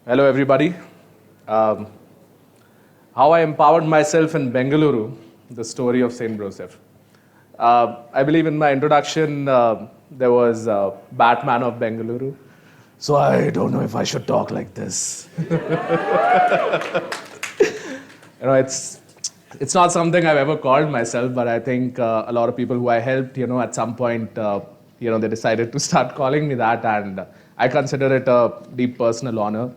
Hello, everybody. Um, how I empowered myself in Bengaluru, the story of Saint Broseph. I believe in my introduction, there was Batman of Bengaluru. So I don't know if I should talk like this. It's not something I've ever called myself, but I think a lot of people who I helped, at some point, they decided to start calling me that, and I consider it a deep personal honor.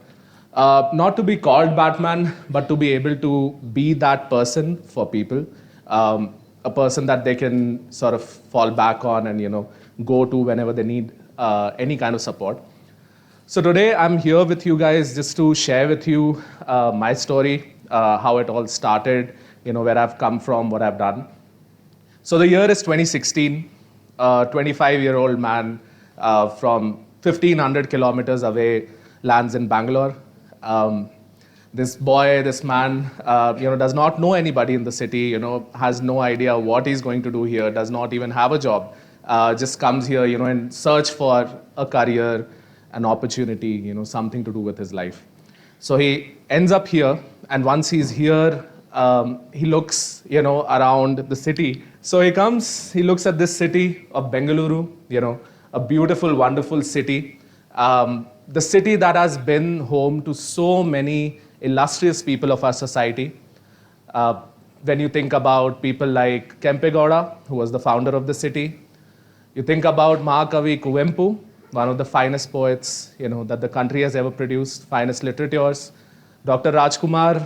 Not to be called Batman, but to be able to be that person for people, a person that they can sort of fall back on and go to whenever they need any kind of support. So today I'm here with you guys just to share with you my story, how it all started, where I've come from, what I've done. So the year is 2016. A 25-year-old man from 1,500 kilometers away lands in Bangalore. This man, does not know anybody in the city, has no idea what he's going to do here, does not even have a job, just comes here, in search for a career, an opportunity, something to do with his life. So he ends up here, and once he's here, he looks, around the city. So he looks at this city of Bengaluru, a beautiful, wonderful city. The city that has been home to so many illustrious people of our society. When you think about people like Kempe Gowda, who was the founder of the city, you think about Mahakavi Kuvempu, one of the finest poets, that the country has ever produced, finest literatures. Dr. Rajkumar,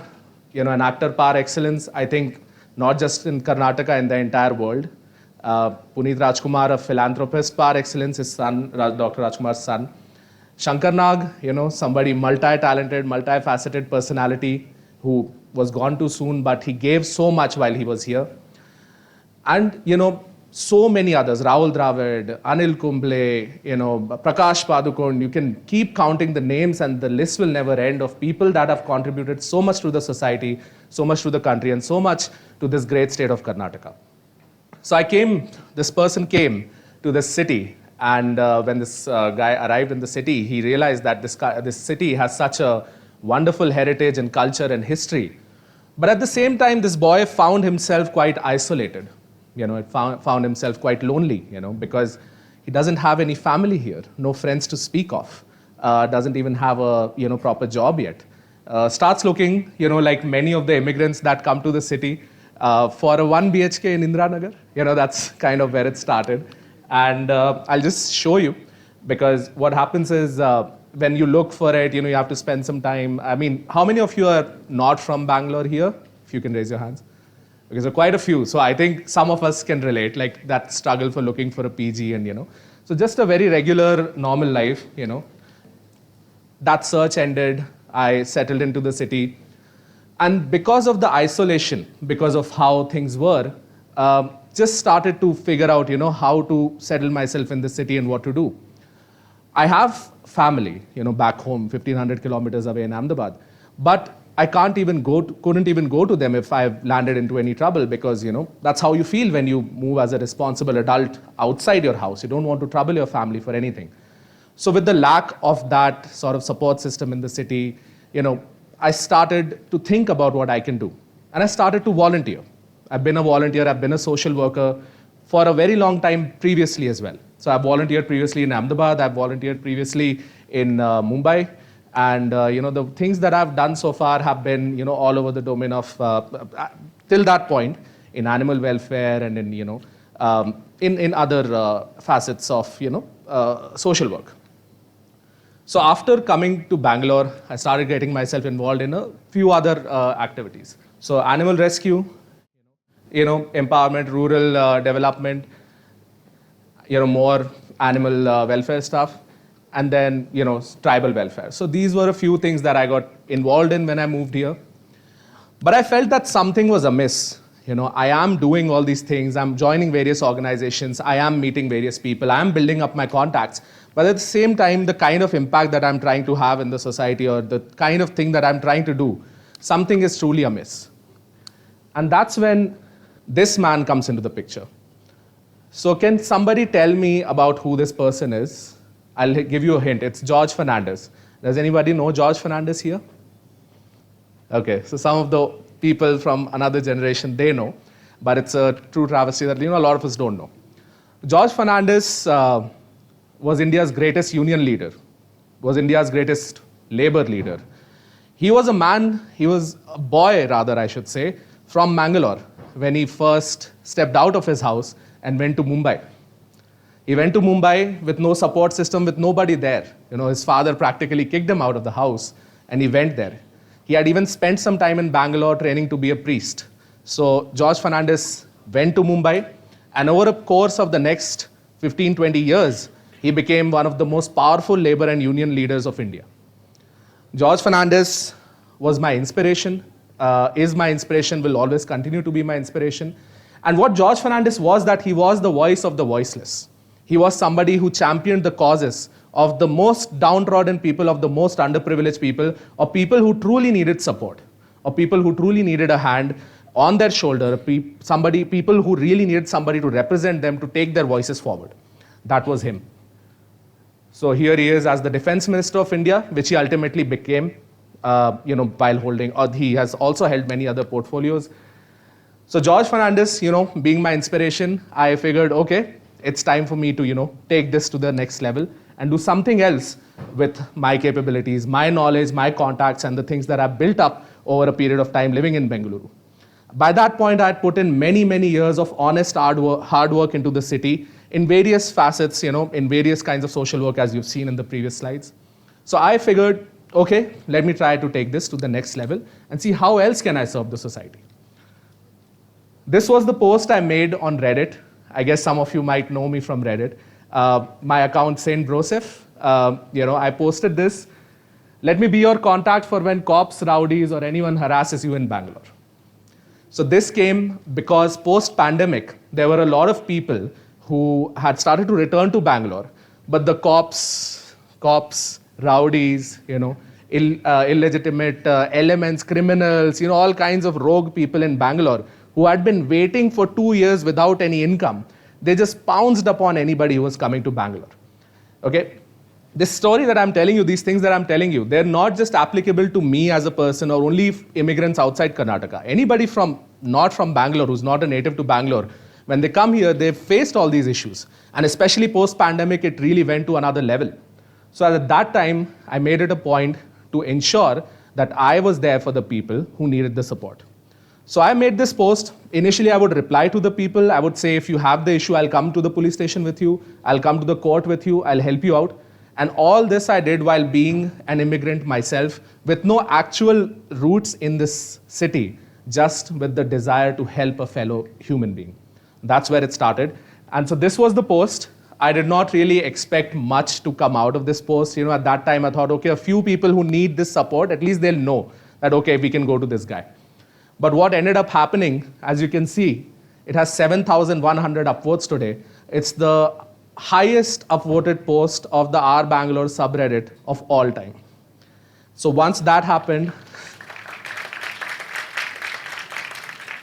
an actor par excellence, I think not just in Karnataka, in the entire world. Puneet Rajkumar, a philanthropist par excellence, his son, Dr. Rajkumar's son. Shankar Nag, somebody multi-talented, multifaceted personality who was gone too soon, but he gave so much while he was here. And, so many others, Rahul Dravid, Anil Kumble, Prakash Padukone, you can keep counting the names and the list will never end of people that have contributed so much to the society, so much to the country, and so much to this great state of Karnataka. So this person came to this city, and when this guy arrived in the city, he realized that this city has such a wonderful heritage and culture and history. But at the same time, this boy found himself quite isolated. Found himself quite lonely, because he doesn't have any family here, no friends to speak of, doesn't even have a, proper job yet. Starts looking, like many of the immigrants that come to the city, for a 1 BHK in Indiranagar. That's kind of where it started. And I'll just show you, because what happens is when you look for it, you have to spend some time. I mean, how many of you are not from Bangalore here? If you can raise your hands. Because there are quite a few. So I think some of us can relate, like that struggle for looking for a PG and, So just a very regular, normal life, That search ended. I settled into the city. And because of the isolation, because of how things were, just started to figure out, how to settle myself in the city and what to do. I have family, back home, 1,500 kilometers away in Ahmedabad. But I couldn't even go to them if I've landed into any trouble, because, that's how you feel when you move as a responsible adult outside your house. You don't want to trouble your family for anything. So with the lack of that sort of support system in the city, I started to think about what I can do. And I started to volunteer. I've been a volunteer, I've been a social worker for a very long time previously as well. So I've volunteered previously in Ahmedabad, I've volunteered previously in Mumbai. And, the things that I've done so far have been, all over the domain of, till that point, in animal welfare and in other facets of, social work. So after coming to Bangalore, I started getting myself involved in a few other activities. So animal rescue, empowerment, rural development, more animal welfare stuff, and then, tribal welfare. So these were a few things that I got involved in when I moved here. But I felt that something was amiss. I am doing all these things. I'm joining various organizations. I am meeting various people. I am building up my contacts. But at the same time, the kind of impact that I'm trying to have in the society, or the kind of thing that I'm trying to do, something is truly amiss. And that's when this man comes into the picture. So can somebody tell me about who this person is? I'll give you a hint. It's George Fernandez. Does anybody know George Fernandez here? Okay, so some of the people from another generation, they know, but it's a true travesty that a lot of us don't know. George Fernandez was India's greatest union leader, was India's greatest labor leader. He was a boy rather, I should say, from Bangalore when he first stepped out of his house and went to Mumbai. He went to Mumbai with no support system, with nobody there. His father practically kicked him out of the house, and he went there. He had even spent some time in Bangalore training to be a priest. So George Fernandez went to Mumbai, and over a course of the next 15, 20 years, he became one of the most powerful labor and union leaders of India. George Fernandez was my inspiration, is my inspiration, will always continue to be my inspiration. And what George Fernandez was, that he was the voice of the voiceless. He was somebody who championed the causes of the most downtrodden people, of the most underprivileged people, or people who truly needed support, or people who truly needed a hand on their shoulder, people who really needed somebody to represent them, to take their voices forward. That was him. So here he is as the Defense Minister of India, which he ultimately became, while holding, or he has also held many other portfolios. So George Fernandez, being my inspiration, I figured, okay, it's time for me to, take this to the next level and do something else with my capabilities, my knowledge, my contacts, and the things that I've built up over a period of time living in Bengaluru. By that point, I had put in many, many years of honest hard work into the city in various facets, in various kinds of social work, as you've seen in the previous slides. So I figured, okay, let me try to take this to the next level and see how else can I serve the society. This was the post I made on Reddit. I guess some of you might know me from Reddit. My account, Saint Broseph, I posted this. Let me be your contact for when cops, rowdies, or anyone harasses you in Bangalore. So this came because post-pandemic, there were a lot of people who had started to return to Bangalore, but the cops, rowdies, illegitimate elements, criminals, all kinds of rogue people in Bangalore who had been waiting for 2 years without any income, they just pounced upon anybody who was coming to Bangalore. Okay? This story that I'm telling you, these things that I'm telling you, they're not just applicable to me as a person or only immigrants outside Karnataka. Anybody not from Bangalore, who's not a native to Bangalore, when they come here, they've faced all these issues. And especially post-pandemic, it really went to another level. So at that time, I made it a point to ensure that I was there for the people who needed the support. So I made this post. Initially, I would reply to the people. I would say, if you have the issue, I'll come to the police station with you. I'll come to the court with you. I'll help you out. And all this I did while being an immigrant myself, with no actual roots in this city, just with the desire to help a fellow human being. That's where it started. And so this was the post. I did not really expect much to come out of this post. At that time, I thought, okay, a few people who need this support, at least they'll know that, okay, we can go to this guy. But what ended up happening, as you can see, it has 7,100 upvotes today. It's the highest upvoted post of the R Bangalore subreddit of all time. So once that happened,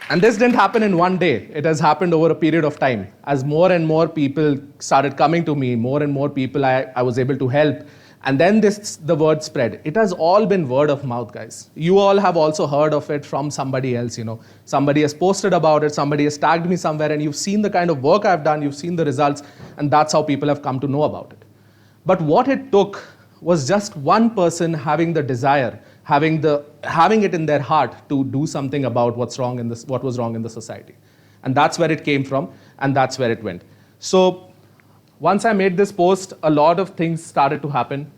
and this didn't happen in one day, it has happened over a period of time. As more and more people started coming to me, more and more people I was able to help, and then the word spread. It has all been word of mouth, guys. You all have also heard of it from somebody else, Somebody has posted about it, somebody has tagged me somewhere, and you've seen the kind of work I've done, you've seen the results, and that's how people have come to know about it. But what it took was just one person having the desire, having it in their heart to do something about what was wrong in the society. And that's where it came from, and that's where it went. So once I made this post, a lot of things started to happen.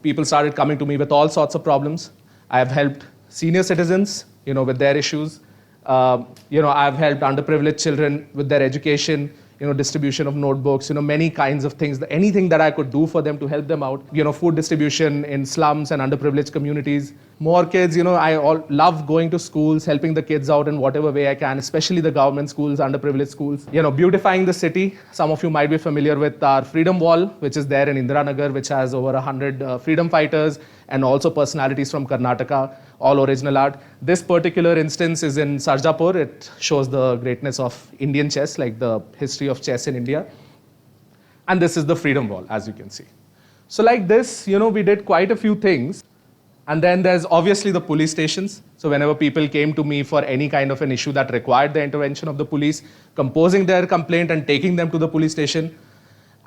People started coming to me with all sorts of problems. I have helped senior citizens, with their issues. I've helped underprivileged children with their education, distribution of notebooks, many kinds of things, anything that I could do for them to help them out, food distribution in slums and underprivileged communities. More kids, I love going to schools, helping the kids out in whatever way I can, especially the government schools, underprivileged schools. Beautifying the city. Some of you might be familiar with our Freedom Wall, which is there in Indiranagar, which has over 100 freedom fighters and also personalities from Karnataka, all original art. This particular instance is in Sarjapur. It shows the greatness of Indian chess, like the history of chess in India. And this is the Freedom Wall, as you can see. So like this, we did quite a few things. And then there's obviously the police stations. So whenever people came to me for any kind of an issue that required the intervention of the police, composing their complaint and taking them to the police station.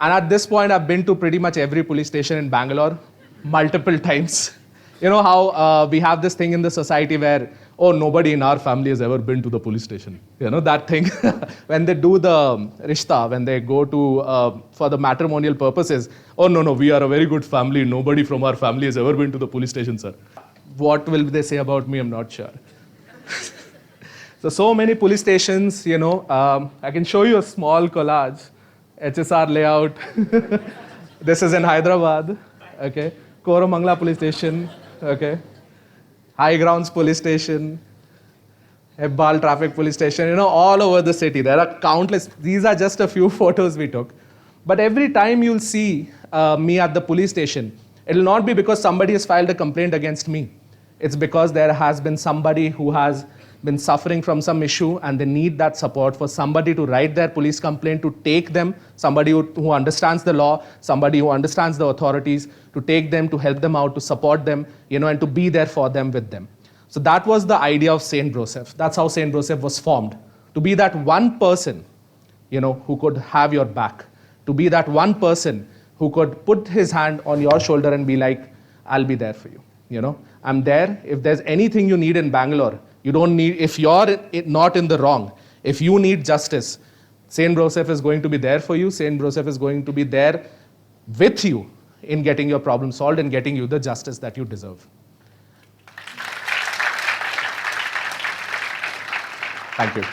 And at this point, I've been to pretty much every police station in Bangalore multiple times. You know how we have this thing in the society where, oh, nobody in our family has ever been to the police station. You know, that thing. When they do the rishta, when they go to, for the matrimonial purposes, oh, no, we are a very good family. Nobody from our family has ever been to the police station, sir. What will they say about me? I'm not sure. So many police stations, I can show you a small collage. HSR layout. This is in Hyderabad. Okay. Koramangala police station. Okay. High Grounds police station. Hebbal traffic police station. All over the city. There are countless. These are just a few photos we took. But every time you'll see me at the police station, it'll not be because somebody has filed a complaint against me. It's because there has been somebody who has been suffering from some issue and they need that support for somebody to write their police complaint, to take them, somebody who understands the law, somebody who understands the authorities, to take them, to help them out, to support them, and to be there for them, with them. So that was the idea of St. Broseph. That's how St. Broseph was formed. To be that one person, who could have your back. To be that one person who could put his hand on your shoulder and be like, I'll be there for you. I'm there. If there's anything you need in Bangalore, you don't need, if you're not in the wrong, if you need justice, St. Broseph is going to be there for you. St. Broseph is going to be there with you in getting your problem solved and getting you the justice that you deserve. Thank you.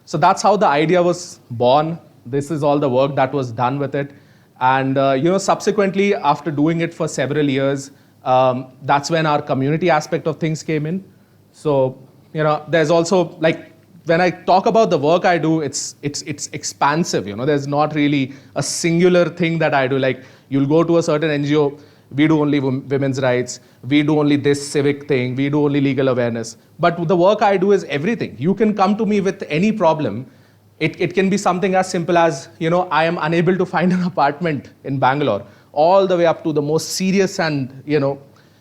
So that's how the idea was born. This is all the work that was done with it. And, subsequently, after doing it for several years, that's when our community aspect of things came in. So, there's also, like, when I talk about the work I do, it's expansive, There's not really a singular thing that I do. Like, you'll go to a certain NGO, we do only women's rights, we do only this civic thing, we do only legal awareness. But the work I do is everything. You can come to me with any problem. It can be something as simple as, I am unable to find an apartment in Bangalore, all the way up to the most serious and,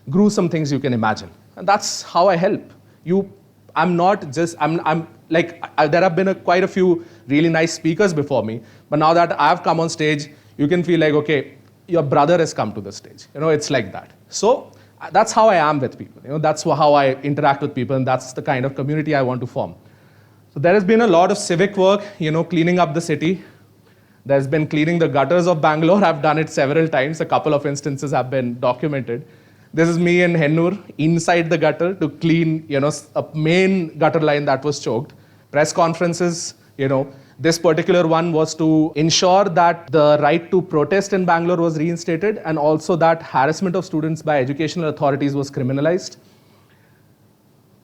gruesome things you can imagine. And that's how I help. I'm not just, I'm like, there have been quite a few really nice speakers before me, but now that I've come on stage, you can feel like, okay, your brother has come to the stage. It's like that. So that's how I am with people. That's how I interact with people, and that's the kind of community I want to form. So there has been a lot of civic work, cleaning up the city. There's been cleaning the gutters of Bangalore. I've done it several times. A couple of instances have been documented. This is me in Hennur, inside the gutter, to clean, a main gutter line that was choked. Press conferences, this particular one was to ensure that the right to protest in Bangalore was reinstated, and also that harassment of students by educational authorities was criminalized.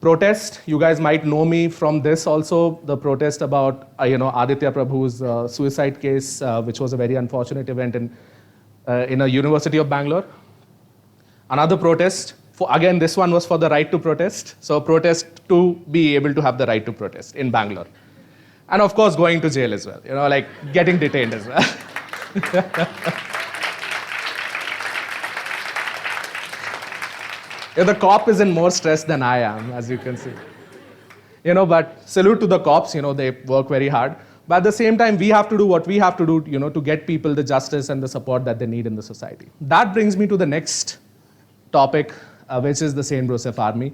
Protest, you guys might know me from this also, the protest about, Aditya Prabhu's suicide case, which was a very unfortunate event in a University of Bangalore. Another protest, again, this one was for the right to protest. So protest to be able to have the right to protest in Bangalore. And of course, going to jail as well, like getting detained as well. The cop is in more stress than I am, as you can see. But salute to the cops, they work very hard. But at the same time, we have to do what we have to do, to get people the justice and the support that they need in the society. That brings me to the next topic, which is the St. Broseph Army.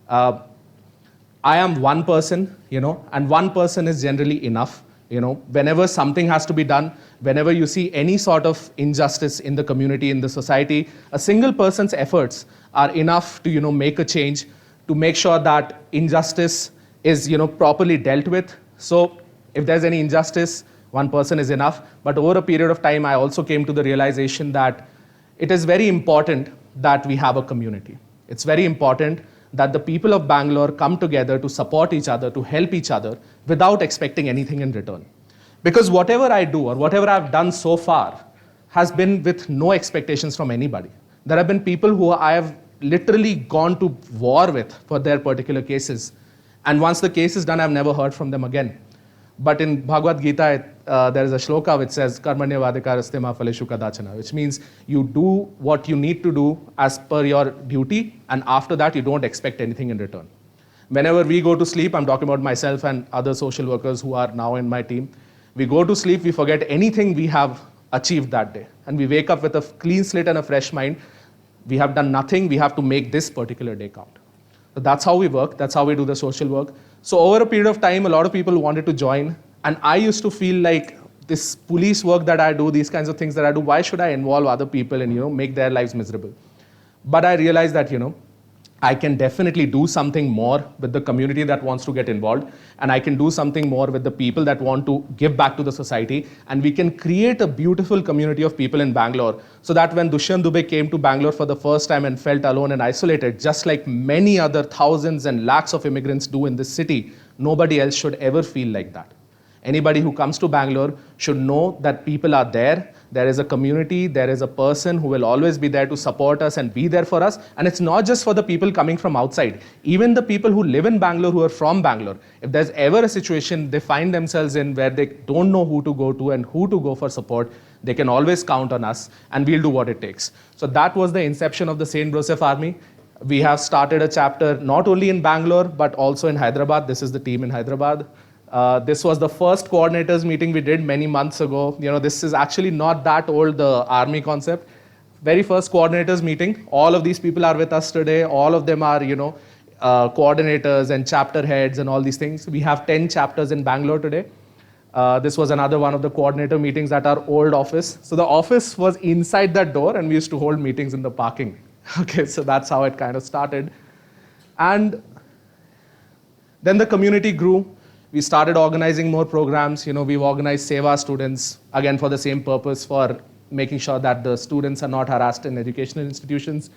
I am one person, and one person is generally enough. Whenever something has to be done, whenever you see any sort of injustice in the community, in the society, a single person's efforts are enough to, make a change, to make sure that injustice is, properly dealt with. So if there's any injustice, one person is enough. But over a period of time, I also came to the realization that it is very important that we have a community. It's very important that the people of Bangalore come together to support each other, to help each other, without expecting anything in return. Because whatever I do or whatever I've done so far has been with no expectations from anybody. There have been people who I have literally gone to war with for their particular cases. And once the case is done, I've never heard from them again. But in Bhagavad Gita, there is a shloka which says, Karmanya vadikaraste ma phaleshu kadachana, which means you do what you need to do as per your duty, and after that, you don't expect anything in return. Whenever we go to sleep, I'm talking about myself and other social workers who are now in my team, we go to sleep, we forget anything we have achieved that day. And we wake up with a clean slate and a fresh mind. We have done nothing, we have to make this particular day count. So that's how we work, that's how we do the social work. So over a period of time, a lot of people wanted to join. And I used to feel like this police work that I do, these kinds of things that I do, why should I involve other people and make their lives miserable? But I realized that I can definitely do something more with the community that wants to get involved, and I can do something more with the people that want to give back to the society, and we can create a beautiful community of people in Bangalore, so that when Dushyant Dubey came to Bangalore for the first time and felt alone and isolated, just like many other thousands and lakhs of immigrants do in this city, nobody else should ever feel like that. Anybody who comes to Bangalore should know that people are there. There is a community, there is a person who will always be there to support us and be there for us. And it's not just for the people coming from outside. Even the people who live in Bangalore, who are from Bangalore, if there's ever a situation they find themselves in where they don't know who to go to and who to go for support, they can always count on us, and we'll do what it takes. So that was the inception of the St. Broseph Army. We have started a chapter not only in Bangalore, but also in Hyderabad. This is the team in Hyderabad. This was the first coordinators meeting we did many months ago. This is actually not that old, the army concept. Very first coordinators meeting. All of these people are with us today. All of them are, coordinators and chapter heads and all these things. We have 10 chapters in Bangalore today. This was another one of the coordinator meetings at our old office. So the office was inside that door, and we used to hold meetings in the parking. Okay, so that's how it kind of started. And then the community grew. We started organizing more programs. We've organized Seva students, again for the same purpose, for making sure that the students are not harassed in educational institutions.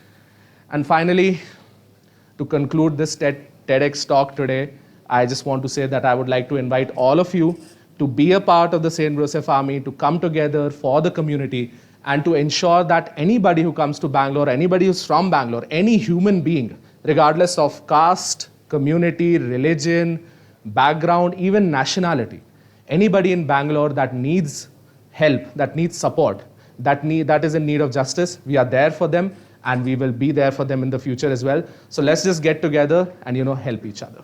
And finally, to conclude this TEDx talk today, I just want to say that I would like to invite all of you to be a part of the St. Broseph Army, to come together for the community, and to ensure that anybody who comes to Bangalore, anybody who's from Bangalore, any human being, regardless of caste, community, religion, background, even nationality, anybody in Bangalore that needs help, that needs support, that is in need of justice, we are there for them, and we will be there for them in the future as well. So let's just get together and help each other.